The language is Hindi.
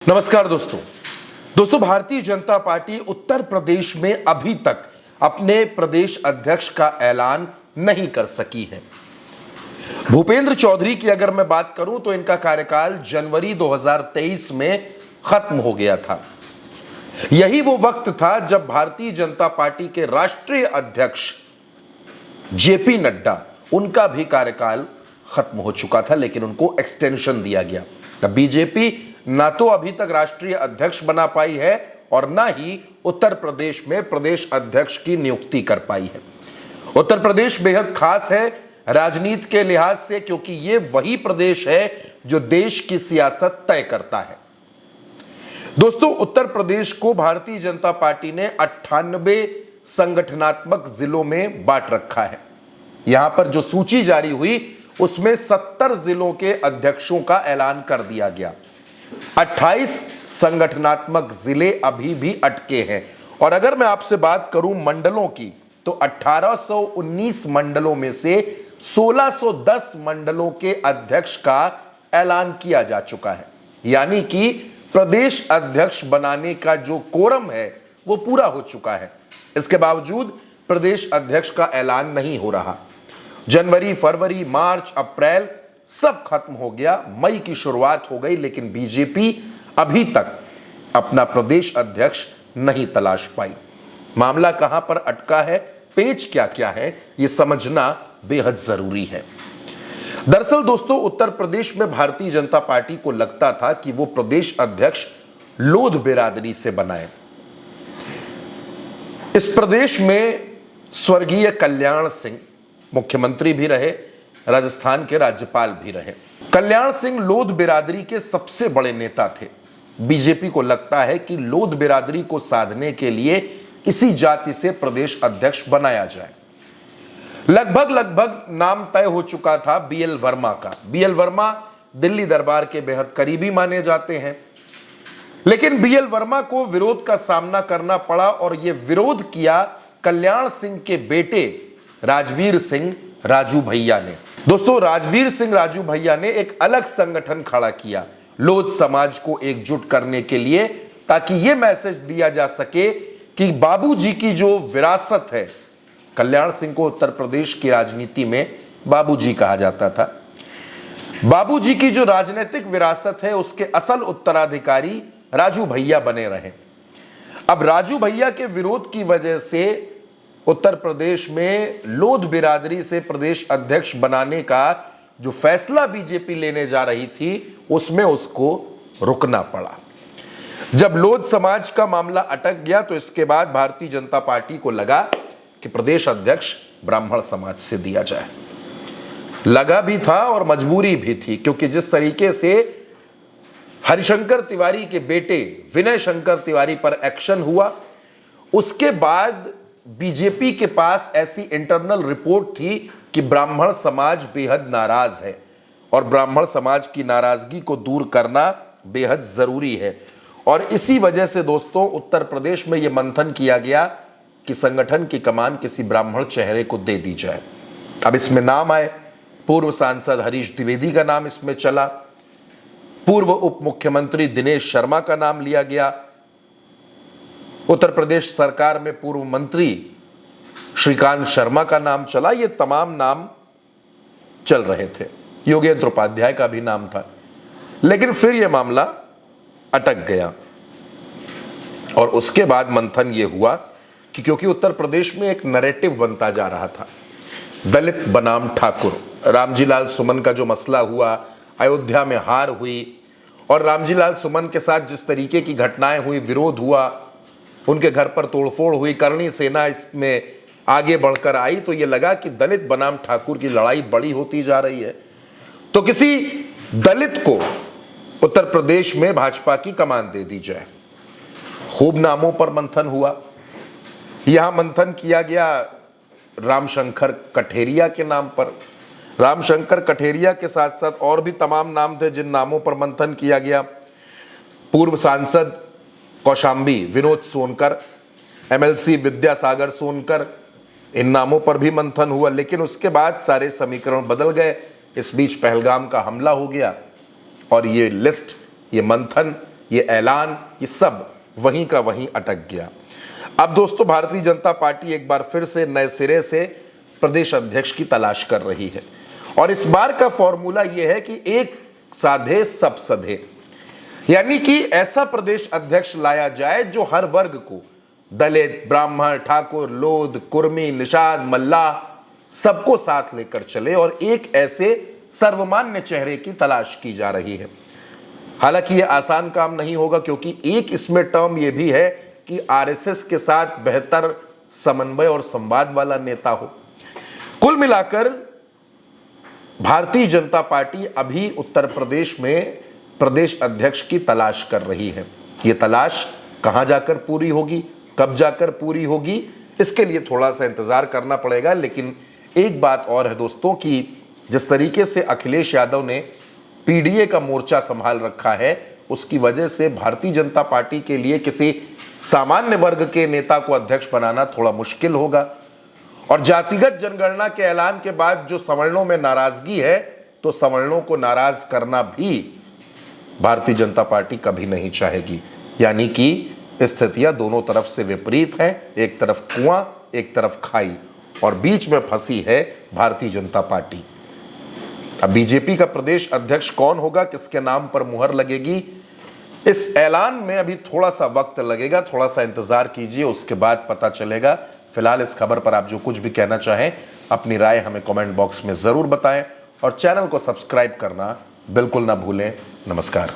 नमस्कार दोस्तों भारतीय जनता पार्टी उत्तर प्रदेश में अभी तक अपने प्रदेश अध्यक्ष का ऐलान नहीं कर सकी है। भूपेंद्र चौधरी की अगर मैं बात करूं तो इनका कार्यकाल जनवरी 2023 में खत्म हो गया था। यही वो वक्त था जब भारतीय जनता पार्टी के राष्ट्रीय अध्यक्ष जेपी नड्डा, उनका भी कार्यकाल खत्म हो चुका था, लेकिन उनको एक्सटेंशन दिया गया। बीजेपी ना तो अभी तक राष्ट्रीय अध्यक्ष बना पाई है और ना ही उत्तर प्रदेश में प्रदेश अध्यक्ष की नियुक्ति कर पाई है। उत्तर प्रदेश बेहद खास है राजनीति के लिहाज से, क्योंकि ये वही प्रदेश है जो देश की सियासत तय करता है। दोस्तों, उत्तर प्रदेश को भारतीय जनता पार्टी ने 98 संगठनात्मक जिलों में बांट रखा है। यहां पर जो सूची जारी हुई उसमें 70 जिलों के अध्यक्षों का ऐलान कर दिया गया। 28 संगठनात्मक जिले अभी भी अटके हैं। और अगर मैं आपसे बात करूं मंडलों की, तो 1819 मंडलों में से 1610 मंडलों के अध्यक्ष का ऐलान किया जा चुका है। यानी कि प्रदेश अध्यक्ष बनाने का जो कोरम है वो पूरा हो चुका है। इसके बावजूद प्रदेश अध्यक्ष का ऐलान नहीं हो रहा। जनवरी, फरवरी, मार्च, अप्रैल सब खत्म हो गया, मई की शुरुआत हो गई, लेकिन बीजेपी अभी तक अपना प्रदेश अध्यक्ष नहीं तलाश पाई। मामला कहां पर अटका है, पेच क्या क्या है, यह समझना बेहद जरूरी है। दरअसल दोस्तों, उत्तर प्रदेश में भारतीय जनता पार्टी को लगता था कि वो प्रदेश अध्यक्ष लोध बिरादरी से बनाए। इस प्रदेश में स्वर्गीय कल्याण सिंह मुख्यमंत्री भी रहे, राजस्थान के राज्यपाल भी रहे। कल्याण सिंह लोध बिरादरी के सबसे बड़े नेता थे। बीजेपी को लगता है कि लोध बिरादरी को साधने के लिए इसी जाति से प्रदेश अध्यक्ष बनाया जाए। लगभग नाम तय हो चुका था बीएल वर्मा का। बीएल वर्मा दिल्ली दरबार के बेहद करीबी माने जाते हैं, लेकिन बीएल वर्मा को विरोध का सामना करना पड़ा और यह विरोध किया कल्याण सिंह के बेटे राजवीर सिंह राजू भैया ने। दोस्तों, राजवीर सिंह राजू भैया ने एक अलग संगठन खड़ा किया लोध समाज को एकजुट करने के लिए, ताकि यह मैसेज दिया जा सके कि बाबूजी की जो विरासत है, कल्याण सिंह को उत्तर प्रदेश की राजनीति में बाबूजी कहा जाता था, बाबूजी की जो राजनीतिक विरासत है उसके असल उत्तराधिकारी राजू भैया बने रहे। अब राजू भैया के विरोध की वजह से उत्तर प्रदेश में लोध बिरादरी से प्रदेश अध्यक्ष बनाने का जो फैसला बीजेपी लेने जा रही थी, उसमें उसको रुकना पड़ा। जब लोध समाज का मामला अटक गया तो इसके बाद भारतीय जनता पार्टी को लगा कि प्रदेश अध्यक्ष ब्राह्मण समाज से दिया जाए। लगा भी था और मजबूरी भी थी, क्योंकि जिस तरीके से हरिशंकर तिवारी के बेटे विनय शंकर तिवारी पर एक्शन हुआ, उसके बाद बीजेपी के पास ऐसी इंटरनल रिपोर्ट थी कि ब्राह्मण समाज बेहद नाराज है और ब्राह्मण समाज की नाराजगी को दूर करना बेहद जरूरी है। और इसी वजह से दोस्तों, उत्तर प्रदेश में यह मंथन किया गया कि संगठन की कमान किसी ब्राह्मण चेहरे को दे दी जाए। अब इसमें नाम आए, पूर्व सांसद हरीश द्विवेदी का नाम इसमें चला, पूर्व उप मुख्यमंत्री दिनेश शर्मा का नाम लिया गया, उत्तर प्रदेश सरकार में पूर्व मंत्री श्रीकांत शर्मा का नाम चला। ये तमाम नाम चल रहे थे, योगेंद्र उपाध्याय का भी नाम था, लेकिन फिर यह मामला अटक गया। और उसके बाद मंथन यह हुआ कि क्योंकि उत्तर प्रदेश में एक नैरेटिव बनता जा रहा था, दलित बनाम ठाकुर, रामजी लाल सुमन का जो मसला हुआ, अयोध्या में हार हुई और रामजी लाल सुमन के साथ जिस तरीके की घटनाएं हुई, विरोध हुआ, उनके घर पर तोड़फोड़ हुई, करणी सेना इसमें आगे बढ़कर आई, तो यह लगा कि दलित बनाम ठाकुर की लड़ाई बड़ी होती जा रही है, तो किसी दलित को उत्तर प्रदेश में भाजपा की कमान दे दी जाए। खूब नामों पर मंथन हुआ। यहां मंथन किया गया रामशंकर कठेरिया के नाम पर। रामशंकर कठेरिया के साथ साथ और भी तमाम नाम थे जिन नामों पर मंथन किया गया। पूर्व सांसद कौशाम्बी विनोद सोनकर, एमएलसी विद्यासागर सोनकर, इन नामों पर भी मंथन हुआ। लेकिन उसके बाद सारे समीकरण बदल गए। इस बीच पहलगाम का हमला हो गया और ये लिस्ट, ये मंथन ये ऐलान, ये सब वहीं का वहीं अटक गया। अब दोस्तों भारतीय जनता पार्टी एक बार फिर से नए सिरे से प्रदेश अध्यक्ष की तलाश कर रही है और इस बार का फॉर्मूला यह है कि एक साधे सब सधे, यानी कि ऐसा प्रदेश अध्यक्ष लाया जाए जो हर वर्ग को, दलित, ब्राह्मण, ठाकुर, लोध, कुर्मी, निषाद, मल्लाह, सबको साथ लेकर चले और एक ऐसे सर्वमान्य चेहरे की तलाश की जा रही है। हालांकि यह आसान काम नहीं होगा क्योंकि एक इसमें टर्म यह भी है कि आरएसएस के साथ बेहतर समन्वय और संवाद वाला नेता हो। कुल मिलाकर भारतीय जनता पार्टी अभी उत्तर प्रदेश में प्रदेश अध्यक्ष की तलाश कर रही है। यह तलाश कहां जाकर पूरी होगी, कब जाकर पूरी होगी, इसके लिए थोड़ा सा इंतजार करना पड़ेगा। लेकिन एक बात और है दोस्तों कि जिस तरीके से अखिलेश यादव ने पीडीए का मोर्चा संभाल रखा है, उसकी वजह से भारतीय जनता पार्टी के लिए किसी सामान्य वर्ग के नेता को अध्यक्ष बनाना थोड़ा मुश्किल होगा। और जातिगत जनगणना के ऐलान के बाद जो सवर्णों में नाराजगी है, तो सवर्णों को नाराज करना भी भारतीय जनता पार्टी कभी नहीं चाहेगी। यानी कि स्थितियां दोनों तरफ से विपरीत हैं, एक तरफ कुआं, एक तरफ खाई, और बीच में फंसी है भारतीय जनता पार्टी। अब बीजेपी का प्रदेश अध्यक्ष कौन होगा, किसके नाम पर मुहर लगेगी, इस ऐलान में अभी थोड़ा सा वक्त लगेगा, थोड़ा सा इंतजार कीजिए, उसके बाद पता चलेगा। फिलहाल इस खबर पर आप जो कुछ भी कहना चाहें, अपनी राय हमें कमेंट बॉक्स में जरूर बताएं और चैनल को सब्सक्राइब करना बिल्कुल ना भूलें। नमस्कार।